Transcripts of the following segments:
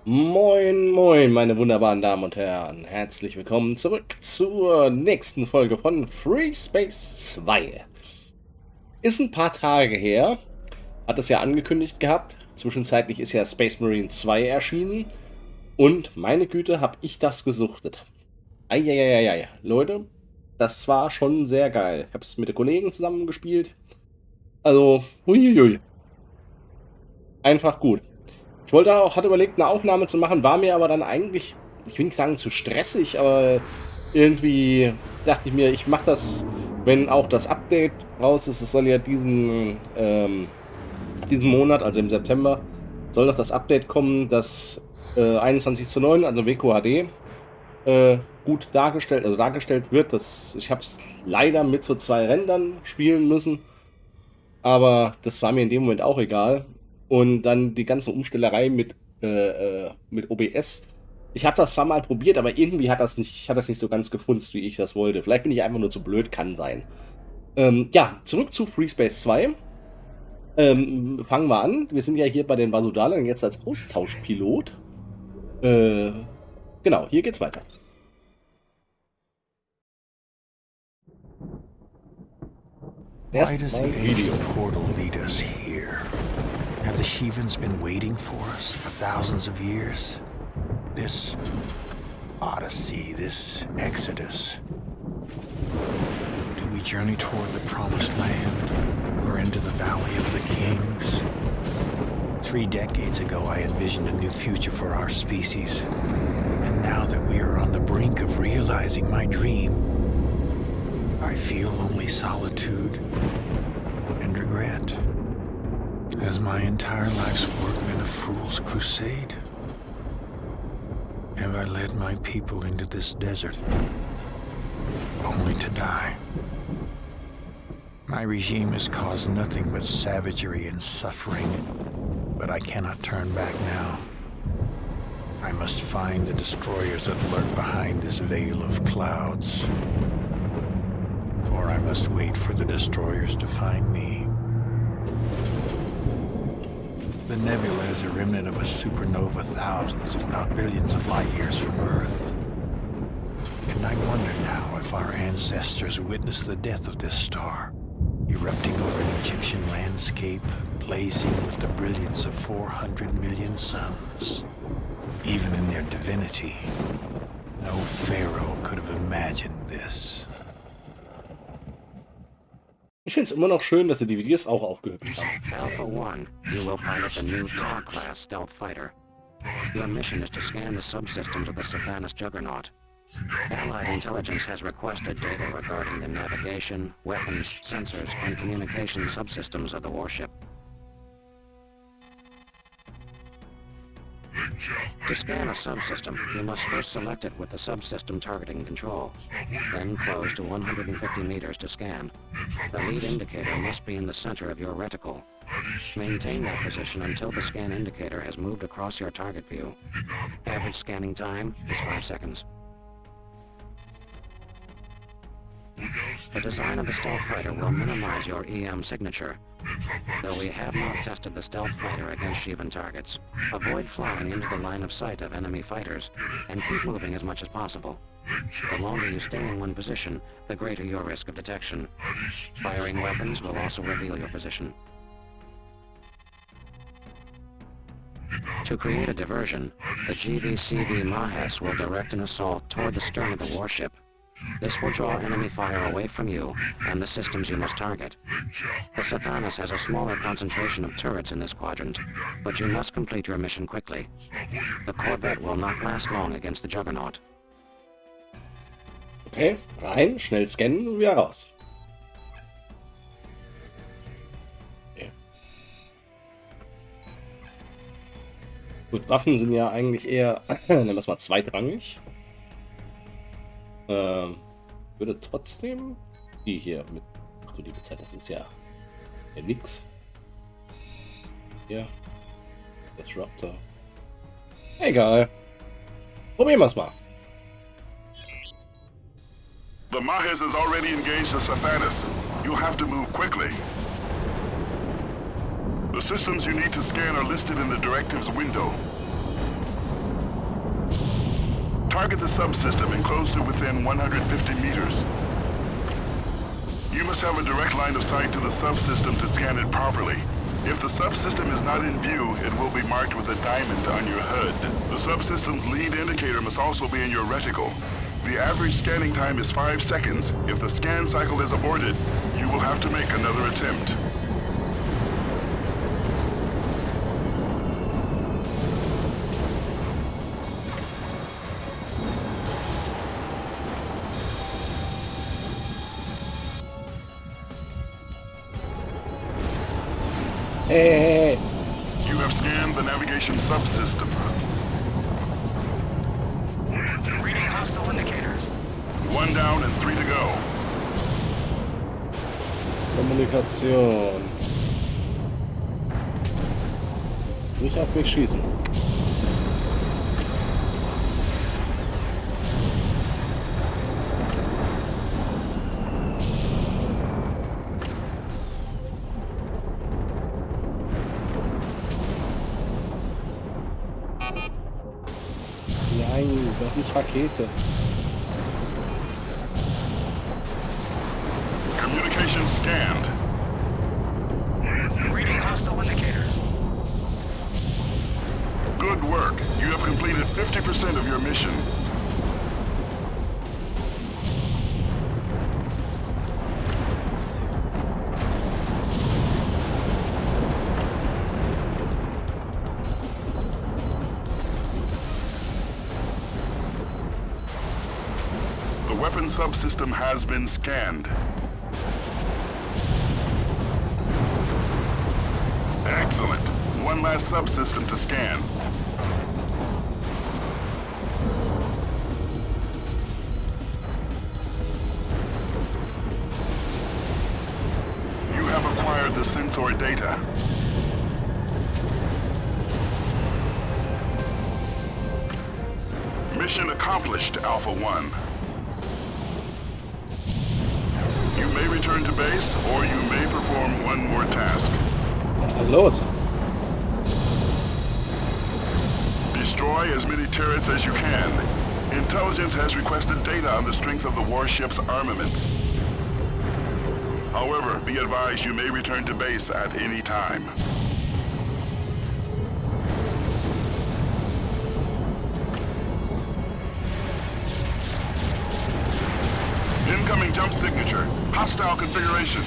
Moin, moin, meine wunderbaren Damen und Herren. Herzlich willkommen zurück zur nächsten Folge von Freespace 2. Ist ein paar Tage her, hat es ja angekündigt gehabt. Zwischenzeitlich ist ja Space Marine 2 erschienen. Und meine Güte, hab ich das gesuchtet. Eieieiei, Leute, das war schon sehr geil. Ich habe es mit den Kollegen zusammen gespielt. Also, huiuiui. Einfach gut. Hatte überlegt, eine Aufnahme zu machen, war mir aber dann eigentlich, ich will nicht sagen zu stressig, aber irgendwie dachte ich mir, ich mache das, wenn auch das Update raus ist. Es soll ja diesen Monat, also im September, soll doch das Update kommen, das 21:9, also WQHD, gut dargestellt wird. Ich habe es leider mit so 2 Rändern spielen müssen, aber das war mir in dem Moment auch egal. Und dann die ganze Umstellerei mit OBS. Ich habe das zwar mal probiert, aber irgendwie hat das nicht so ganz gefunzt, wie ich das wollte. Vielleicht bin ich einfach nur zu blöd, kann sein. Ja, zurück zu Freespace 2. Fangen wir an. Wir sind ja hier bei den Vasudalern jetzt als Austauschpilot. Äh, genau, hier geht's weiter. Why does the ancient portal lead us here? Have the Shivans been waiting for us for thousands of years? This odyssey, this exodus. Do we journey toward the promised land or into the valley of the kings? 3 decades ago, I envisioned a new future for our species. And now that we are on the brink of realizing my dream, I feel only solitude and regret. Has my entire life's work been a fool's crusade? Have I led my people into this desert, only to die? My regime has caused nothing but savagery and suffering, but I cannot turn back now. I must find the destroyers that lurk behind this veil of clouds. Or I must wait for the destroyers to find me. The nebula is a remnant of a supernova thousands, if not billions of light years from Earth. And I wonder now if our ancestors witnessed the death of this star, erupting over an Egyptian landscape, blazing with the brilliance of 400 million suns. Even in their divinity, no pharaoh could have imagined this. Ich finde es immer noch schön, dass sie die Videos auch aufgehübscht haben. Alpha 1, you will pilot the new class stealth fighter. Your mission is to scan the subsystems of the Sathanis Juggernaut. Allied intelligence has requested data regarding the navigation, weapons, sensors, and communication subsystems of the warship. To scan a subsystem, you must first select it with the subsystem targeting control. Then close to 150 meters to scan. The lead indicator must be in the center of your reticle. Maintain that position until the scan indicator has moved across your target view. Average scanning time is 5 seconds. The design of the stealth fighter will minimize your EM signature. Though we have not tested the stealth fighter against Shivan targets, avoid flying into the line of sight of enemy fighters, and keep moving as much as possible. The longer you stay in one position, the greater your risk of detection. Firing weapons will also reveal your position. To create a diversion, the GVCB Mahes will direct an assault toward the stern of the warship. This will draw enemy fire away from you and the systems you must target. The Sathanis has a smaller concentration of turrets in this quadrant, but you must complete your mission quickly. The Corvette will not last long against the Juggernaut. Okay, rein, schnell scannen und wieder raus. Okay. Gut, Waffen sind ja eigentlich eher, nennen wir es mal, zweitrangig. Würde trotzdem die hier mit. Ach du liebe Zeit, das ist ja nix. Hier. Disruptor. Egal. Probieren wir es mal. The Mahes has already engaged the Sathanis. You have to move quickly. The systems you need to scan are listed in the directives window. Target the subsystem and close to within 150 meters. You must have a direct line of sight to the subsystem to scan it properly. If the subsystem is not in view, it will be marked with a diamond on your HUD. The subsystem's lead indicator must also be in your reticle. The average scanning time is 5 seconds. If the scan cycle is aborted, you will have to make another attempt. Hey. You have scanned the navigation subsystem. Reading hostile indicators. 1 down and 3 to go. Kommunikation. Nicht auf mich schießen. Nein, doch nicht Rakete. Communication scanned. Reading hostile indicators. Good work. You have completed 50% of your mission. The weapon subsystem has been scanned. Excellent. One last subsystem to scan. You have acquired the sensor data. Mission accomplished, Alpha 1. You may return to base, or you may perform one more task. Los. Destroy as many turrets as you can. Intelligence has requested data on the strength of the warship's armaments. However, be advised you may return to base at any time. Incoming jump signature. Hostile configuration.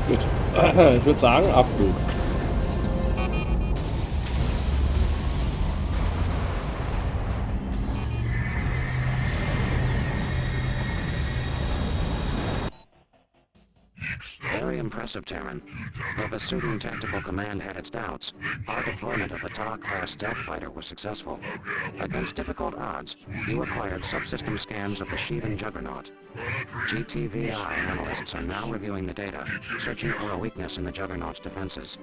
Gut. Ich würde sagen, Abflug. Very impressive, Terran. Though the Sudan Tactical Command had its doubts, our deployment of a TOG-class stealth fighter was successful. Against difficult odds, you acquired subsystem scans of the Shivan Juggernaut. GTVI analysts are now reviewing the data, searching for a weakness in the Juggernaut's defenses.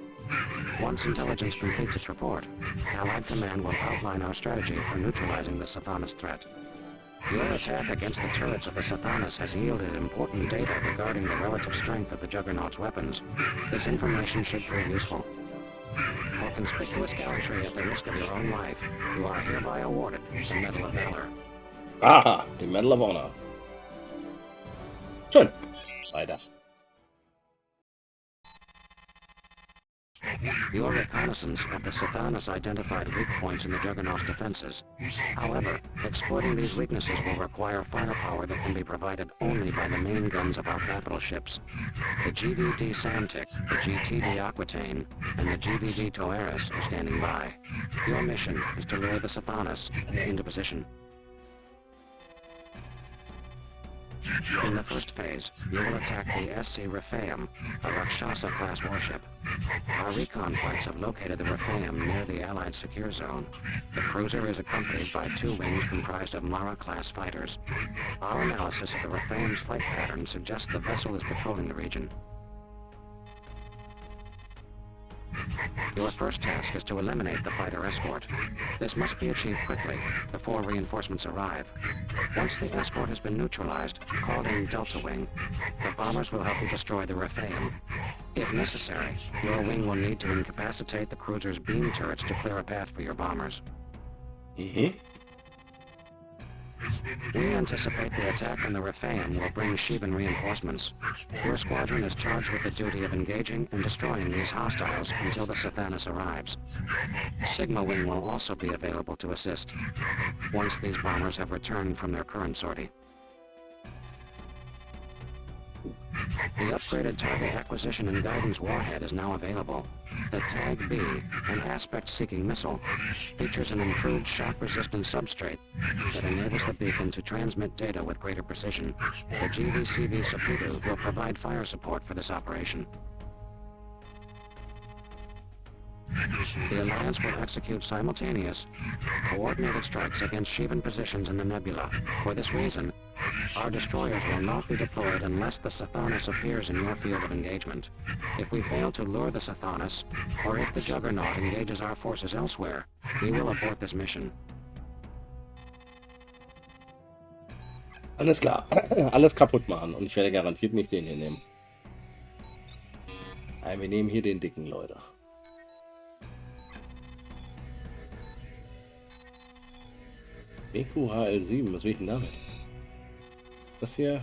Once intelligence completes its report, Allied Command will outline our strategy for neutralizing the Sathanas threat. Your attack against the turrets of the Sathanas has yielded important data regarding the relative strength of the Juggernaut's weapons. This information should prove useful. For conspicuous gallantry at the risk of your own life, you are hereby awarded the Medal of Valor. Aha, die Medal of Honor. Schön. Weiter. Your reconnaissance of the Sathanas identified weak points in the Juggernaut's defenses. However, exploiting these weaknesses will require firepower that can be provided only by the main guns of our capital ships. The GVD Samtic, the GTD Aquitaine, and the GVD Toeris are standing by. Your mission is to lure the Sathanas into position. In the first phase, you will attack the SC Rephaim, a Rakshasa-class warship. Our recon flights have located the Rephaim near the Allied secure zone. The cruiser is accompanied by 2 wings comprised of Mara-class fighters. Our analysis of the Rephaim's flight pattern suggests the vessel is patrolling the region. Your first task is to eliminate the fighter escort. This must be achieved quickly, before reinforcements arrive. Once the escort has been neutralized, call in Delta Wing. The bombers will help you destroy the Rephaim. If necessary, your wing will need to incapacitate the cruiser's beam turrets to clear a path for your bombers. Mhm. We anticipate the attack on the Rephaim will bring Sheevan reinforcements. Your squadron is charged with the duty of engaging and destroying these hostiles until the Sathanas arrives. Sigma Wing will also be available to assist, once these bombers have returned from their current sortie. The upgraded target acquisition and guidance warhead is now available. The Tag B, an aspect-seeking missile, features an improved shock-resistant substrate that enables the beacon to transmit data with greater precision. The GVCV Saputo will provide fire support for this operation. The Alliance will execute simultaneous, coordinated strikes against Sheevan positions in the nebula. For this reason, our destroyers will not be deployed unless the Sathanas appears in your field of engagement. If we fail to lure the Sathanas, or if the Juggernaut engages our forces elsewhere, we will abort this mission. Alles klar. Alles kaputt machen. Und ich werde garantiert nicht den hier nehmen. Nein, wir nehmen hier den dicken, Leute. EQHL7, was will ich denn damit? Das hier?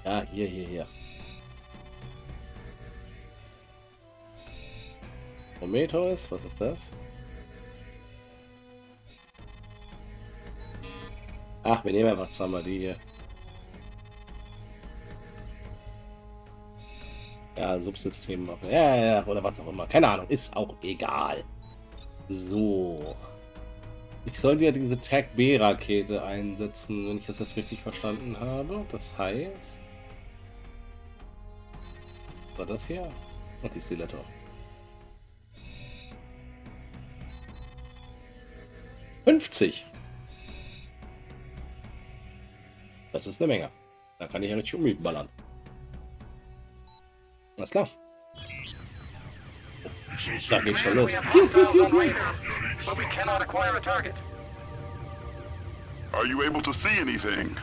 Ja, hier. Prometheus, was ist das? Ach, wir nehmen einfach zweimal die hier. Ja, Subsystem machen. Ja, oder was auch immer. Keine Ahnung, ist auch egal. So. Ich sollte ja diese Tag B-Rakete einsetzen, wenn ich das richtig verstanden habe. Das heißt... War das hier? Ach, die Stiletto. 50. Das ist eine Menge. Da kann ich ja richtig umballern. Alles klar. Da geht's schon los. Are you able to see anything?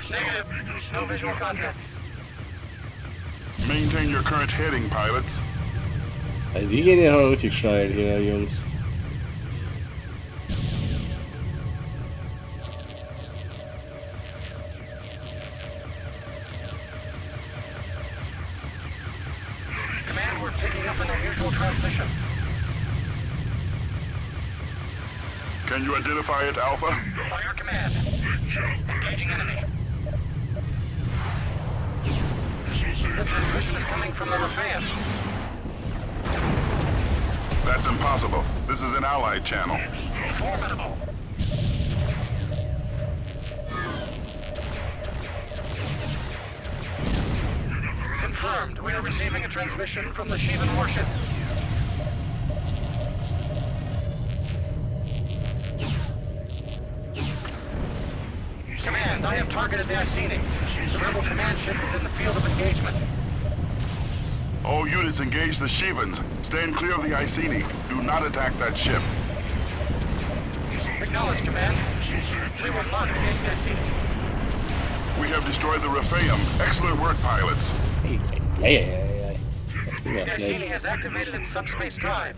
Negative. No visual contact. Maintain your current heading, pilots. Also die gehen ja richtig steil hier, Jungs. Command, we're picking up an unusual transmission. Can you identify it, Alpha? Fire command. Engaging enemy. The transmission is coming from the Rephaim. That's impossible. This is an Allied channel. Formidable. Confirmed. We are receiving a transmission from the Sheevan warship. Command, I have targeted the Iceni. The rebel command ship is in the field of engagement. All units engage the Sheevans. Stand clear of the Iceni. Do not attack that ship. Acknowledge, Command. We will not engage the Iceni. We have destroyed the Rephaim. Excellent work, pilots. Ja. Das ging ja The schnell. Iceni has activated its subspace drive.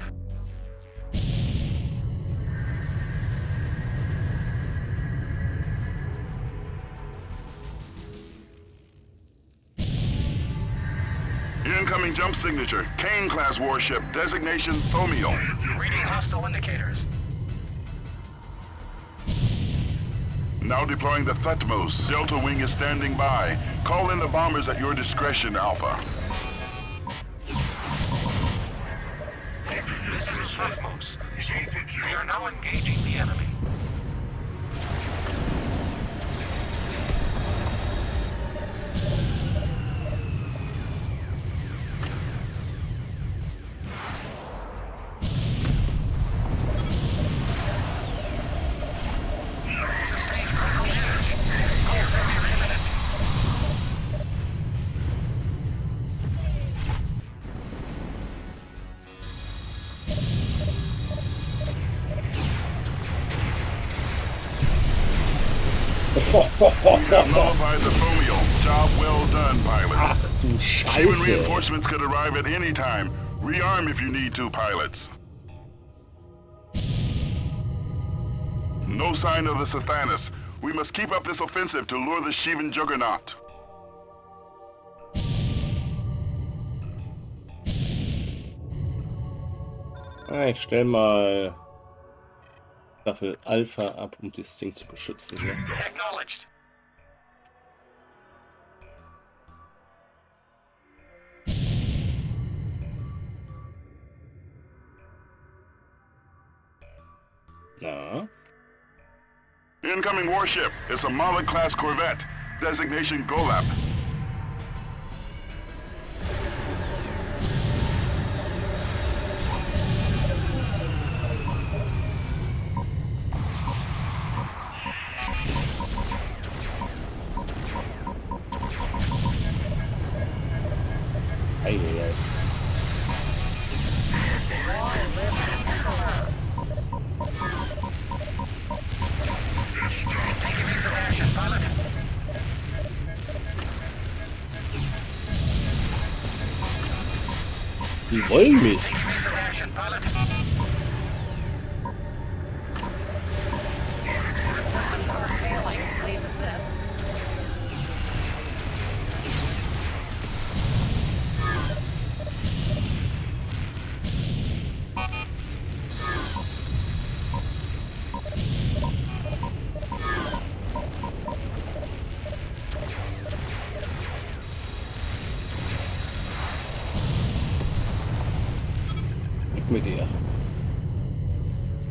Incoming jump signature. Kane-class warship. Designation Thomio. Reading hostile indicators. Now deploying the Thutmose. Delta Wing is standing by. Call in the bombers at your discretion, Alpha. This is the Thutmose. We are now engaging the enemy. have nullified the foamial. Job well done, pilots. Du Human Scheiße. reinforcements could arrive at any time. Rearm if you need to, pilots. No sign of the Sathanas. We must keep up this offensive to lure the Shivan juggernaut. Ich stell mal Staffel Alpha ab, um das Ding zu beschützen hier. Acknowledged. Na? Incoming warship. It's a Moloch-class corvette. Designation Golap. Eieiei. Take evasive action, pilot. Die wollen mich. Take evasive action, pilot. Failing, please assist. Weg mit dir.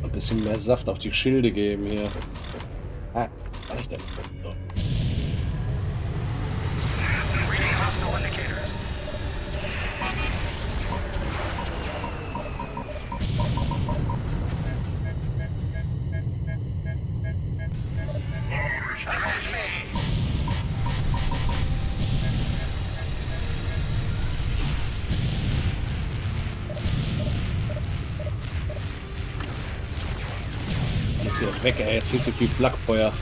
Ein bisschen mehr Saft auf die Schilde geben hier. Ah, was mach ich denn? So. Reading hostile indicators. Avenge me. Muss hier weg, ey. Jetzt viel zu viel Flakfeuer.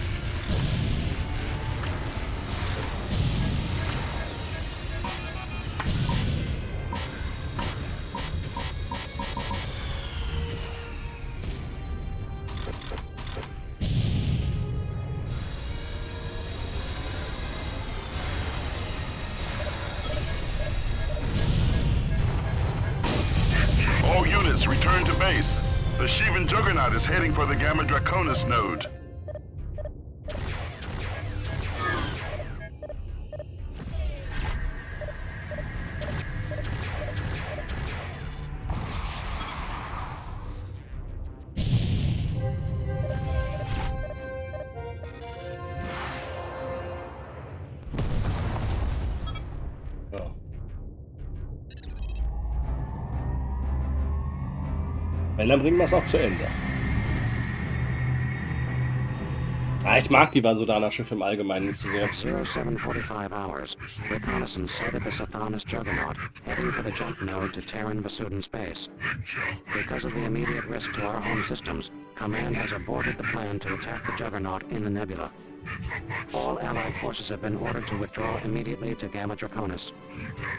All units, return to base. The Shivan juggernaut is heading for the Gamma Draconis node. Ja. Wenn, dann bringen wir es auch zu Ende. Ah, ich mag die Vasudana-Schiffe im Allgemeinen nicht so sehr. 0745 hours. Reconnaissance sighted the Sathanas juggernaut, heading for the jump node to Terran Vasudin space. Because of the immediate risk to our home systems, Command has aborted the plan to attack the juggernaut in the nebula. All Allied forces have been ordered to withdraw immediately to Gamma Draconis.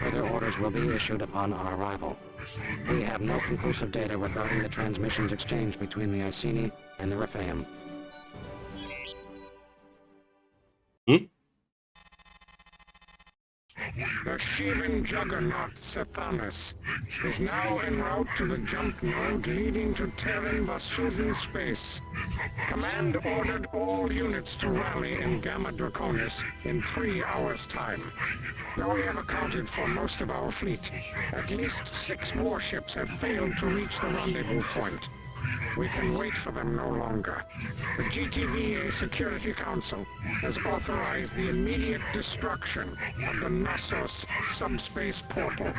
Further orders will be issued upon our arrival. We have no conclusive data regarding the transmissions exchanged between the Iceni and the Rephaim. Hm? The Shivan juggernaut Sathanas is now en route to the jump node leading to Terran Vasudin space. Command ordered all units to rally in Gamma Draconis in 3 hours' time. Though we have accounted for most of our fleet, at least 6 warships have failed to reach the rendezvous point. We can wait for them no longer. The GTVA Security Council has authorized the immediate destruction of the Knossos subspace portal.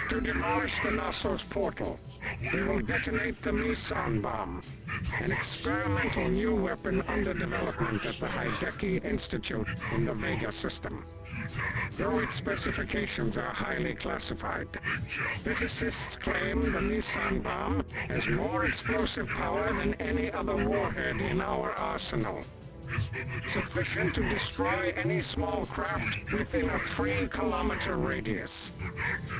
To demolish the Knossos portal, we will detonate the Meson bomb, an experimental new weapon under development at the Hideki Institute in the Vega system. though its specifications are highly classified. Physicists claim the Nissan bomb has more explosive power than any other warhead in our arsenal. Sufficient to destroy any small craft within a 3-kilometer radius.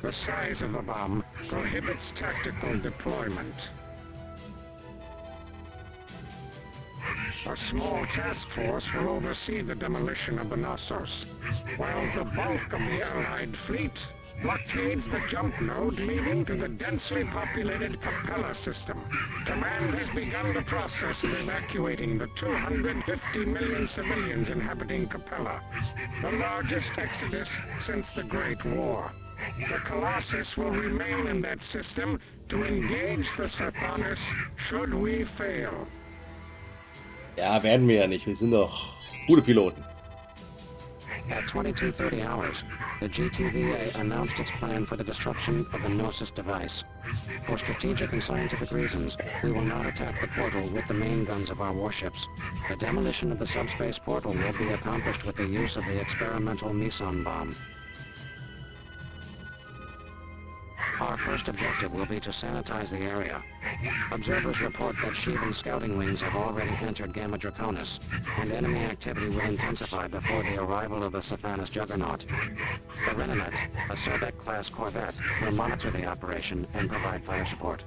The size of the bomb prohibits tactical deployment. A small task force will oversee the demolition of the Knossos, while the bulk of the Allied fleet blockades the jump node leading to the densely populated Capella system. Command has begun the process of evacuating the 250 million civilians inhabiting Capella, the largest exodus since the Great War. The Colossus will remain in that system to engage the Sathanis should we fail. Ja, werden wir ja nicht. Wir sind doch gute Piloten. At 22:30 hours, the GTVA announced its plan for the destruction of the Gnosis device. For strategic and scientific reasons, we will not attack the portal with the main guns of our warships. The demolition of the subspace portal will be accomplished with the use of the experimental meson bomb. Our first objective will be to sanitize the area. Observers report that Sheevan scouting wings have already entered Gamma Draconis, and enemy activity will intensify before the arrival of the Sathanis Juggernaut. The Renanet, a Sobeck-class corvette, will monitor the operation and provide fire support.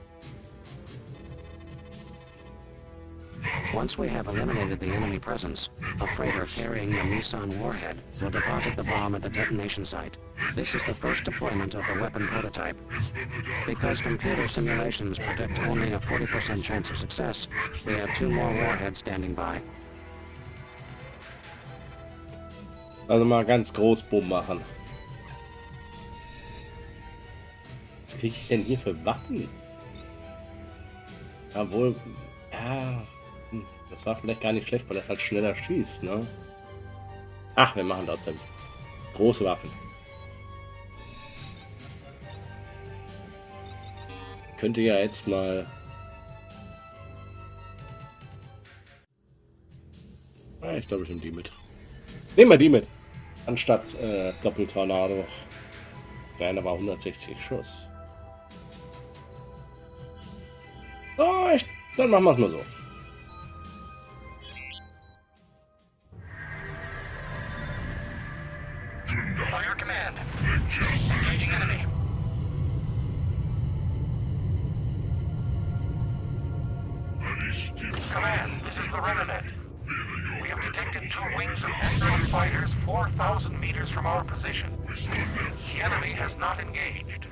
Once we have eliminated the enemy presence, a freighter carrying the Meson warhead will deposit the bomb at the detonation site. This is the first deployment of the weapon prototype. Because computer simulations predict only a 40% chance of success, we have 2 more warheads standing by. Also mal ganz groß Bumm machen. Was kriege ich denn hier für Waffen? Obwohl, ja, das war vielleicht gar nicht schlecht, weil das halt schneller schießt, ne? Ach, wir machen trotzdem große Waffen. Könnte ja jetzt mal... ich glaube, ich nehme die mit. Nehmen wir die mit. Anstatt Doppeltornado. Wären aber 160 Schuss. So, dann machen wir es mal so. Fire command. Engaging enemy. Command, this is the Renanet. We have detected 2 wings of Android fighters 4,000 meters from our position. The enemy has not engaged.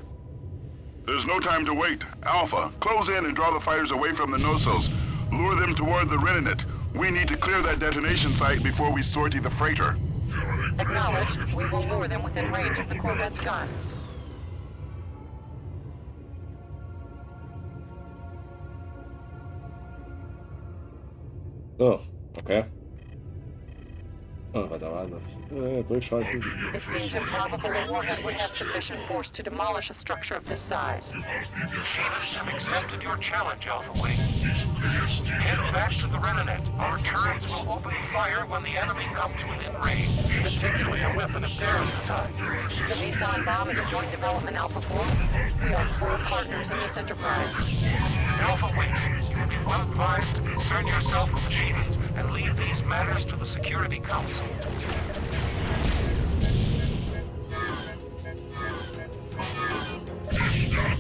There's no time to wait. Alpha, close in and draw the fighters away from the Knossos. Lure them toward the Renanet. We need to clear that detonation site before we sortie the freighter. Acknowledged. We will lure them within range of the corvette's guns. So, okay. Oh, da war das. Durchschalten. It seems improbable a warhead would have sufficient force to demolish a structure of this size. Sheevas have accepted your challenge, Alpha Wing. Head back to the Renanet. Our turrets will open fire when the enemy comes within range, particularly a weapon of daring design. The Meson bomb is a joint development, Alpha 4. We are full partners in this enterprise. Alpha Wing, you will be well advised to concern yourself with the Sheevans and leave these matters to the Security Council.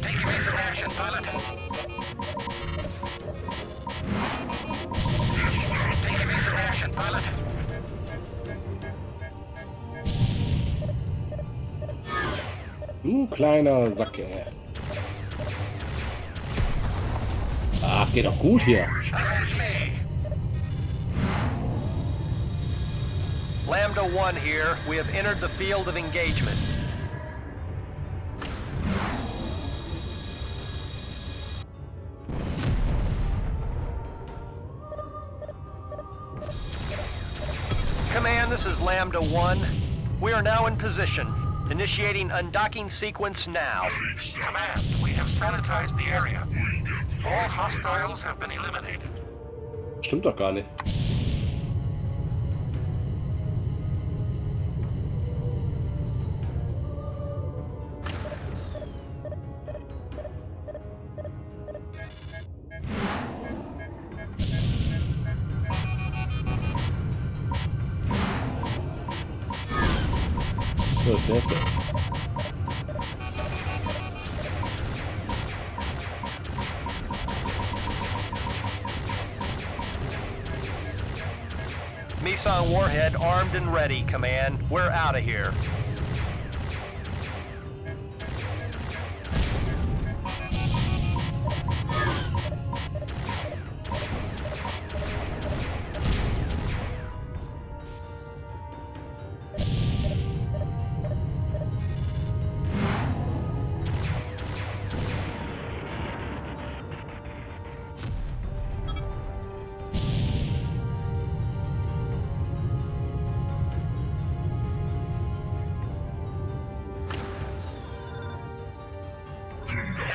Take evasive action, pilot. Take evasive action, pilot. Du kleiner Sacke. Ach, geht doch gut hier. Lambda 1 here. We have entered the field of engagement. Command, this is Lambda 1. We are now in position. Initiating undocking sequence now. Command, we have sanitized the area. All hostiles have been eliminated. Stimmt doch gar nicht. So, der ist weg. Meson warhead armed and ready, Command. We're out of here.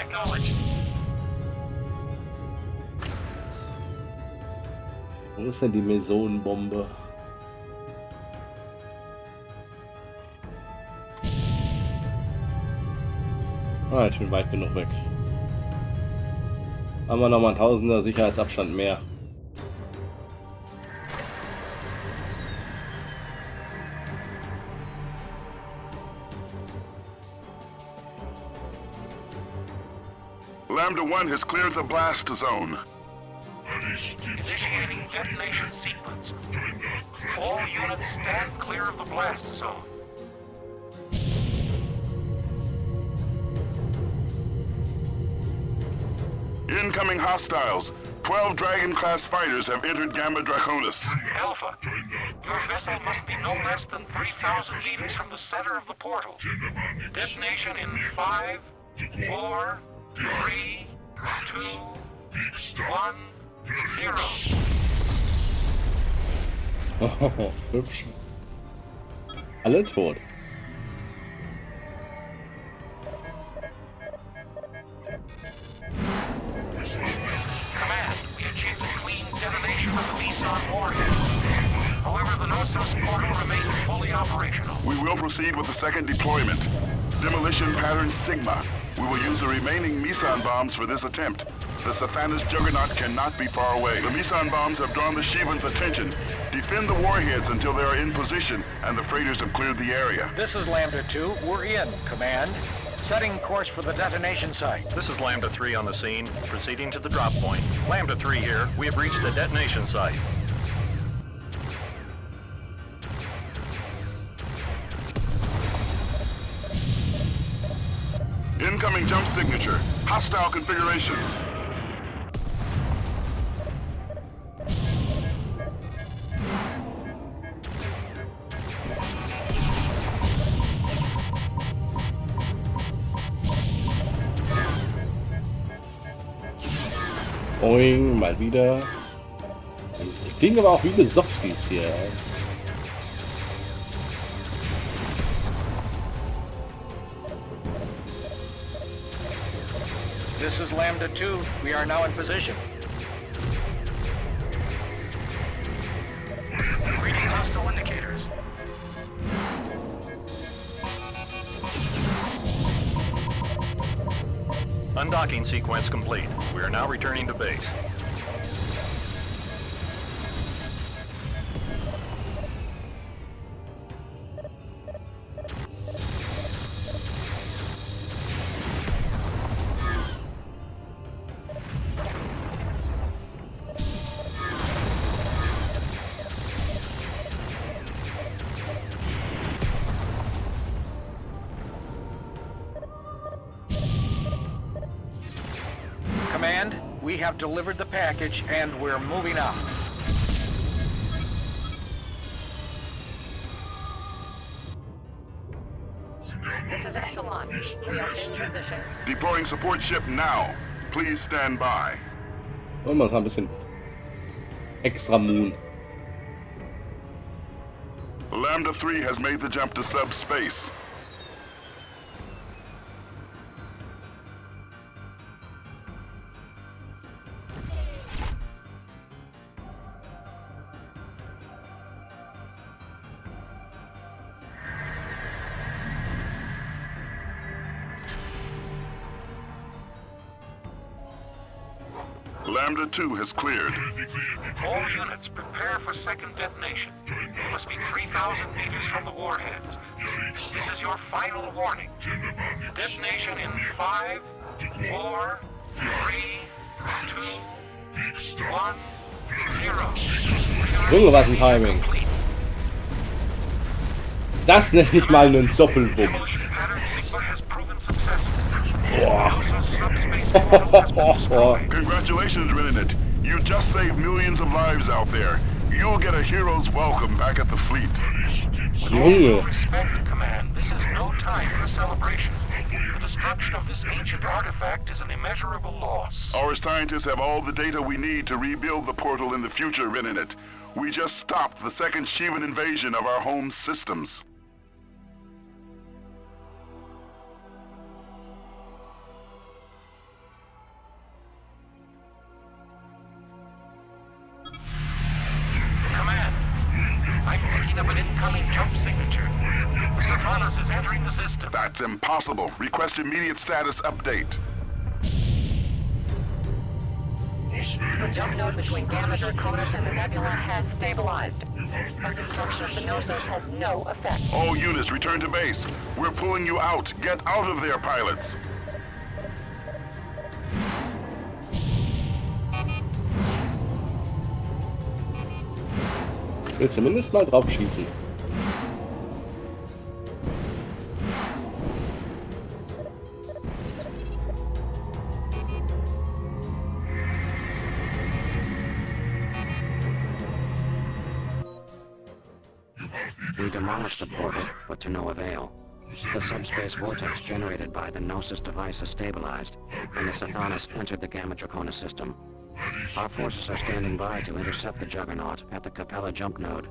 Acknowledged. Wo ist denn die Mesonenbombe? Ah, ich bin weit genug weg. Haben wir nochmal 1000er Sicherheitsabstand mehr. Lambda 1 has cleared the blast zone. Initiating detonation sequence. All units stand clear of the blast zone. Incoming hostiles. 12 Dragon-class fighters have entered Gamma Draconis. Alpha, your vessel must be no less than 3,000 meters from the center of the portal. Detonation in 5, 4, 3, 2, 1, 0. Oh, hübsch. Alle tot. Command, we achieved a clean detonation of the Meson warhead. However, the Knossos portal remains fully operational. We will proceed with the second deployment. Demolition pattern Sigma. We will use the remaining Meson bombs for this attempt. The Sathanas juggernaut cannot be far away. The Meson bombs have drawn the Shivan's attention. Defend the warheads until they are in position and the freighters have cleared the area. This is Lambda 2. We're in, Command. Setting course for the detonation site. This is Lambda 3 on the scene, proceeding to the drop point. Lambda 3 here. We have reached the detonation site. Incoming jump signature. Hostile configuration. Boing, mal wieder. Die klingen aber auch wie Besowskis hier. This is Lambda 2. We are now in position. Reading hostile indicators. Undocking sequence complete. We are now returning to base. Command, we have delivered the package and we're moving out. This is Epsilon. We are in position. Deploying support ship now. Please stand by. Wollen wir uns mal ein bisschen extra Moon. Lambda 3 has made the jump to subspace. Lambda 2 has cleared. All units, prepare for second detonation. You must be 3,000 meters from the warheads. This is your final warning. Detonation in 5, 4, 3, 2, 1, 0. Junge, was ein Timing. Das nenne ich mal einen Doppelwumms. Boah. Congratulations, Rennet. You just saved millions of lives out there. You'll get a hero's welcome back at the fleet. Junge. Respect, Command. This is no time for celebration. The destruction of this ancient artifact is an immeasurable loss. Our scientists have all the data we need to rebuild the portal in the future, Rennet. We just stopped the second Shivan invasion of our home systems. Command, I'm picking up an incoming jump signature. Mr. Thanos is entering the system. That's impossible. Request immediate status update. The jump node between Gamma Draconis and the nebula has stabilized. Our destruction of the Gnosis has no effect. All units, return to base. We're pulling you out. Get out of there, pilots. Ich will zumindest mal drauf schießen. We demolished the portal, but to no avail. The subspace vortex generated by the Gnosis device is stabilized, and the Sathanas entered the Gamma Draconis system. Our forces are standing by to intercept the Juggernaut at the Capella jump node.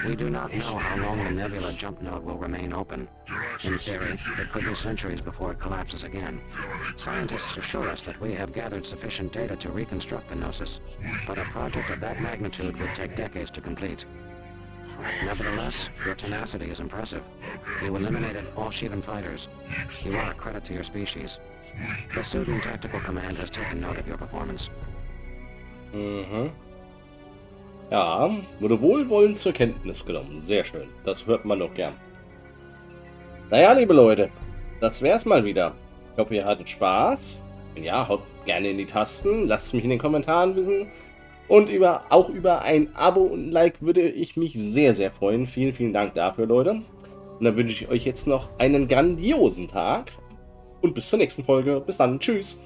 We do not know how long the Nebula jump node will remain open. In theory, it could be centuries before it collapses again. Scientists assure us that we have gathered sufficient data to reconstruct the Gnosis, but a project of that magnitude would take decades to complete. Nevertheless, your tenacity is impressive. You eliminated all Shivan fighters. You are a credit to your species. The Sudan Tactical Command has taken note of your performance. Ja, wurde wohlwollend zur Kenntnis genommen. Sehr schön. Das hört man doch gern. Naja, liebe Leute, das wär's mal wieder. Ich hoffe, ihr hattet Spaß. Wenn ja, haut gerne in die Tasten. Lasst es mich in den Kommentaren wissen. Und auch über ein Abo und ein Like würde ich mich sehr, sehr freuen. Vielen, vielen Dank dafür, Leute. Und dann wünsche ich euch jetzt noch einen grandiosen Tag. Und bis zur nächsten Folge. Bis dann. Tschüss.